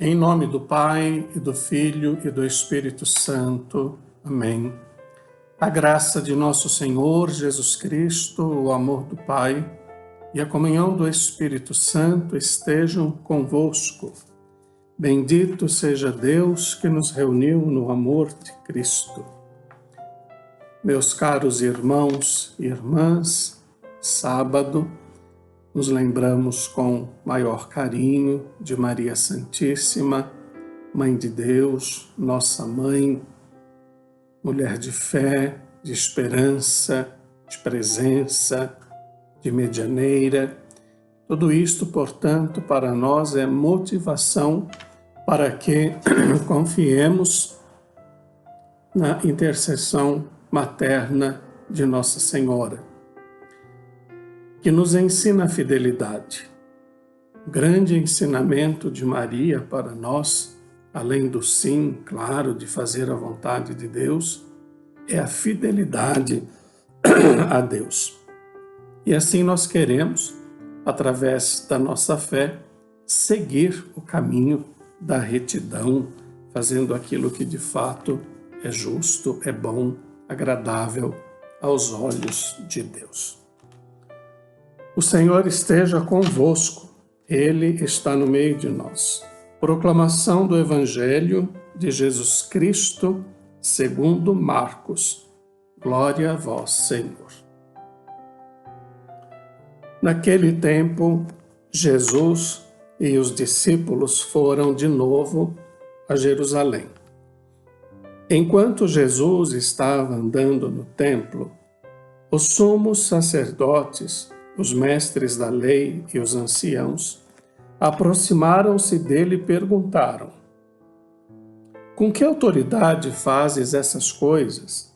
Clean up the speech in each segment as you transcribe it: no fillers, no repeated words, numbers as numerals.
Em nome do Pai, e do Filho, e do Espírito Santo. Amém. A graça de nosso Senhor Jesus Cristo, o amor do Pai e a comunhão do Espírito Santo estejam convosco. Bendito seja Deus que nos reuniu no amor de Cristo. Meus caros irmãos e irmãs, sábado, nos lembramos com maior carinho de Maria Santíssima, Mãe de Deus, nossa Mãe, mulher de fé, de esperança, de presença, de medianeira. Tudo isto, portanto, para nós é motivação para que confiemos na intercessão materna de Nossa Senhora, que nos ensina a fidelidade. O grande ensinamento de Maria para nós, além do sim, claro, de fazer a vontade de Deus, é a fidelidade a Deus. E assim nós queremos, através da nossa fé, seguir o caminho da retidão, fazendo aquilo que de fato é justo, é bom, agradável aos olhos de Deus. O Senhor esteja convosco, Ele está no meio de nós. Proclamação do Evangelho de Jesus Cristo, segundo Marcos. Glória a vós, Senhor. Naquele tempo, Jesus e os discípulos foram de novo a Jerusalém. Enquanto Jesus estava andando no templo, os sumos sacerdotes, os mestres da lei e os anciãos aproximaram-se dele e perguntaram: com que autoridade fazes essas coisas?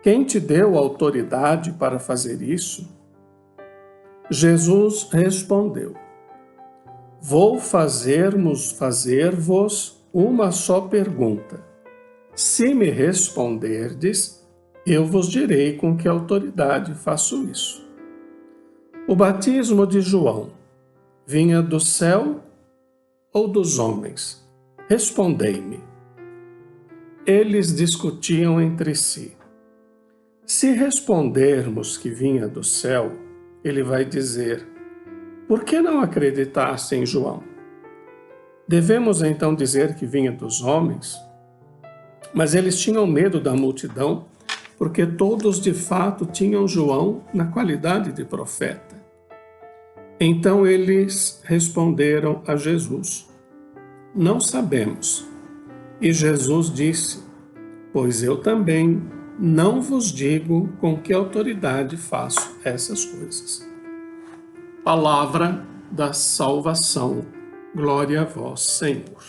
Quem te deu autoridade para fazer isso? Jesus respondeu: vou fazer-vos uma só pergunta. Se me responderdes, eu vos direi com que autoridade faço isso. O batismo de João vinha do céu ou dos homens? Respondei-me. Eles discutiam entre si. Se respondermos que vinha do céu, ele vai dizer: por que não acreditaste em João? Devemos então dizer que vinha dos homens? Mas eles tinham medo da multidão, porque todos de fato tinham João na qualidade de profeta. Então eles responderam a Jesus: não sabemos. E Jesus disse: pois eu também não vos digo com que autoridade faço essas coisas. Palavra da salvação. Glória a vós, Senhor.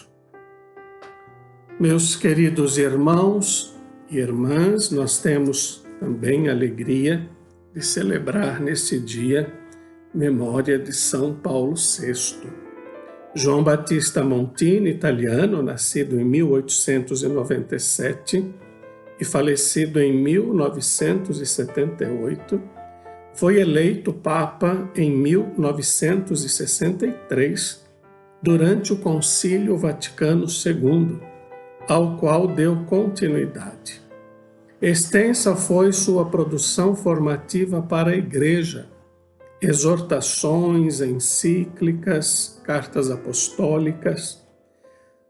Meus queridos irmãos e irmãs, nós temos também a alegria de celebrar nesse dia memória de São Paulo VI. João Battista Montini, italiano, nascido em 1897 e falecido em 1978, foi eleito Papa em 1963, durante o Concílio Vaticano II, ao qual deu continuidade. Extensa foi sua produção formativa para a Igreja, exortações, encíclicas, cartas apostólicas.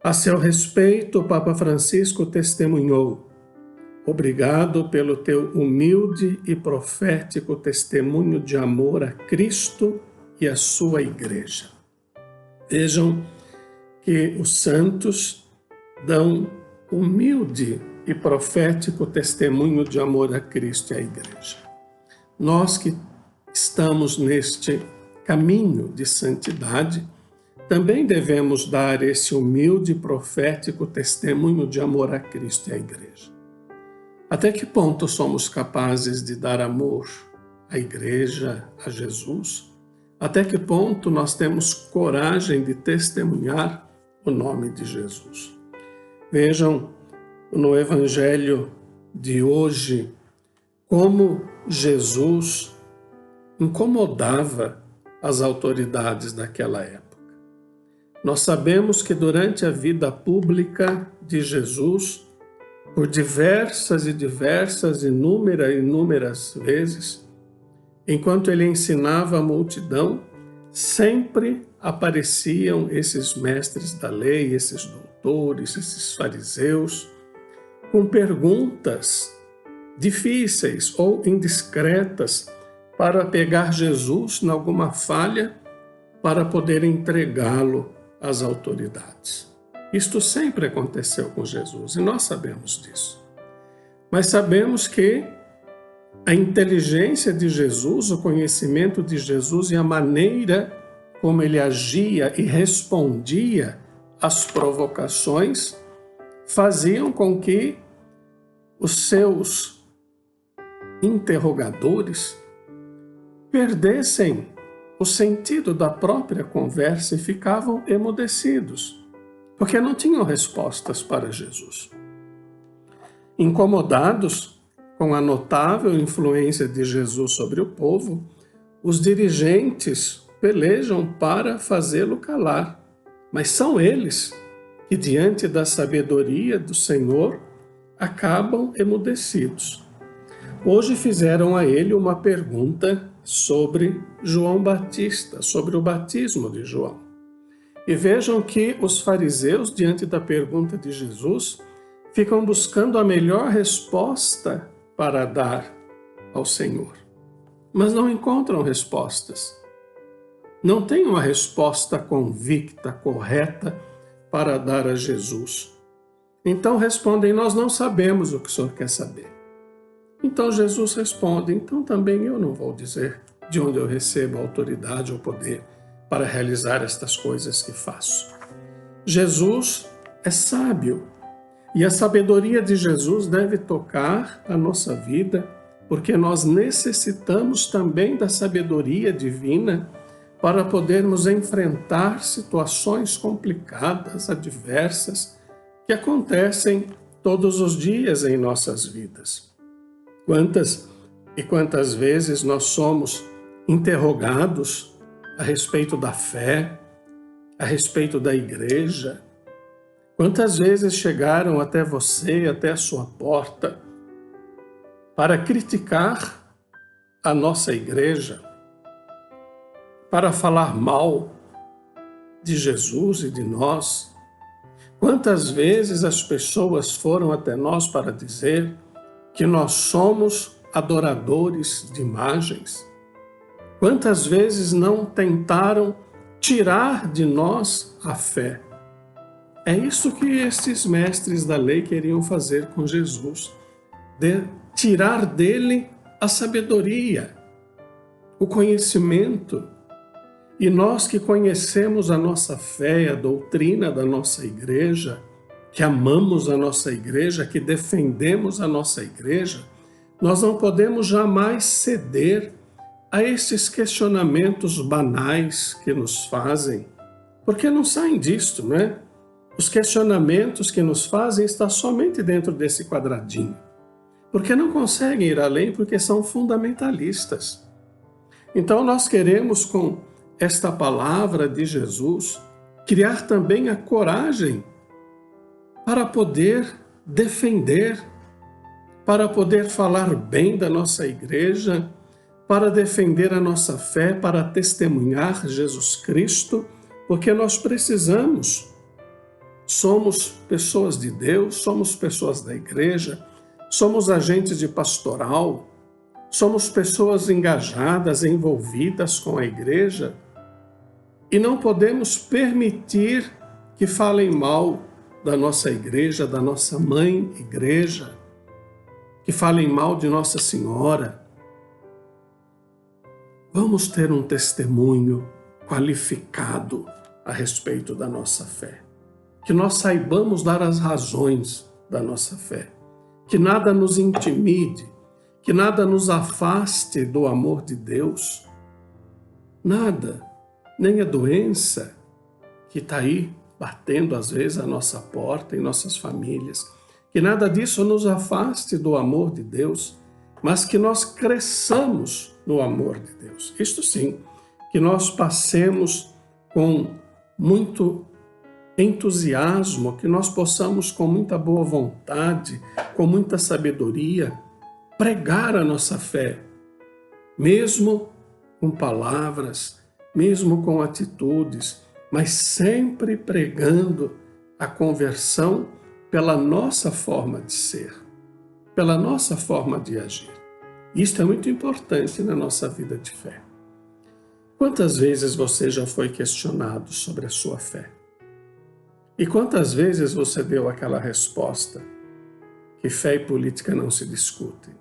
A seu respeito, o Papa Francisco testemunhou: obrigado pelo teu humilde e profético testemunho de amor a Cristo e a sua Igreja. Vejam que os santos dão humilde e profético testemunho de amor a Cristo e à Igreja. Nós que estamos neste caminho de santidade, também devemos dar esse humilde e profético testemunho de amor a Cristo e à Igreja. Até que ponto somos capazes de dar amor à Igreja, a Jesus? Até que ponto nós temos coragem de testemunhar o nome de Jesus? Vejam no Evangelho de hoje como Jesus incomodava as autoridades daquela época. Nós sabemos que durante a vida pública de Jesus, por diversas e inúmeras vezes, enquanto ele ensinava a multidão, sempre apareciam esses mestres da lei, esses doutores, esses fariseus, com perguntas difíceis ou indiscretas para pegar Jesus em alguma falha para poder entregá-lo às autoridades. Isto sempre aconteceu com Jesus e nós sabemos disso. Mas sabemos que a inteligência de Jesus, o conhecimento de Jesus e a maneira como ele agia e respondia às provocações faziam com que os seus interrogadores perdessem o sentido da própria conversa e ficavam emudecidos, porque não tinham respostas para Jesus. Incomodados com a notável influência de Jesus sobre o povo, os dirigentes pelejam para fazê-lo calar, mas são eles que, diante da sabedoria do Senhor, acabam emudecidos. Hoje fizeram a ele uma pergunta sobre João Batista, sobre o batismo de João. E vejam que os fariseus, diante da pergunta de Jesus, ficam buscando a melhor resposta para dar ao Senhor. Mas não encontram respostas. Não têm uma resposta convicta, correta, para dar a Jesus. Então respondem: nós não sabemos o que o Senhor quer saber. Então Jesus responde: então também eu não vou dizer de onde eu recebo a autoridade ou poder para realizar estas coisas que faço. Jesus é sábio e a sabedoria de Jesus deve tocar a nossa vida, porque nós necessitamos também da sabedoria divina para podermos enfrentar situações complicadas, adversas, que acontecem todos os dias em nossas vidas. Quantas vezes nós somos interrogados a respeito da fé, a respeito da igreja? Quantas vezes chegaram até você, até a sua porta, para criticar a nossa igreja, para falar mal de Jesus e de nós? Quantas vezes as pessoas foram até nós para dizer que nós somos adoradores de imagens? Quantas vezes não tentaram tirar de nós a fé? É isso que esses mestres da lei queriam fazer com Jesus, de tirar dele a sabedoria, o conhecimento. E nós que conhecemos a nossa fé, a doutrina da nossa igreja, que amamos a nossa igreja, que defendemos a nossa igreja, nós não podemos jamais ceder a esses questionamentos banais que nos fazem, porque não saem disto, não é? Os questionamentos que nos fazem estão somente dentro desse quadradinho, porque não conseguem ir além, porque são fundamentalistas. Então nós queremos, com esta palavra de Jesus, criar também a coragem para poder defender, para poder falar bem da nossa igreja, para defender a nossa fé, para testemunhar Jesus Cristo, porque nós precisamos. Somos pessoas de Deus, somos pessoas da igreja, somos agentes de pastoral, somos pessoas engajadas, envolvidas com a igreja, e não podemos permitir que falem mal da nossa igreja, da nossa mãe igreja, que falem mal de Nossa Senhora. Vamos ter um testemunho qualificado a respeito da nossa fé. Que nós saibamos dar as razões da nossa fé. Que nada nos intimide, que nada nos afaste do amor de Deus. Nada, nem a doença que está aí batendo às vezes a nossa porta em nossas famílias. Que nada disso nos afaste do amor de Deus, mas que nós cresçamos no amor de Deus. Isto sim, que nós passemos com muito entusiasmo, que nós possamos, com muita boa vontade, com muita sabedoria, pregar a nossa fé, mesmo com palavras, mesmo com atitudes, mas sempre pregando a conversão pela nossa forma de ser, pela nossa forma de agir. Isto é muito importante na nossa vida de fé. Quantas vezes você já foi questionado sobre a sua fé? E quantas vezes você deu aquela resposta que fé e política não se discutem?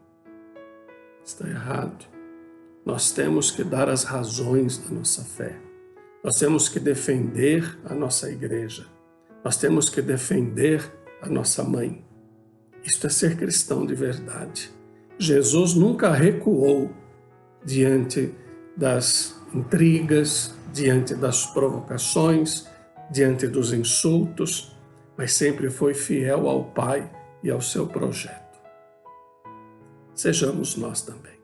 Está errado. Nós temos que dar as razões da nossa fé. Nós temos que defender a nossa igreja. Nós temos que defender a nossa mãe. Isto é ser cristão de verdade. Jesus nunca recuou diante das intrigas, diante das provocações, diante dos insultos, mas sempre foi fiel ao Pai e ao seu projeto. Sejamos nós também.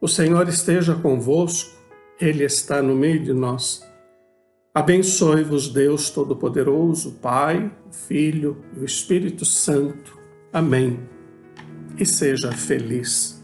O Senhor esteja convosco, Ele está no meio de nós. Abençoe-vos Deus Todo-Poderoso, Pai, o Filho e o Espírito Santo. Amém. E seja feliz.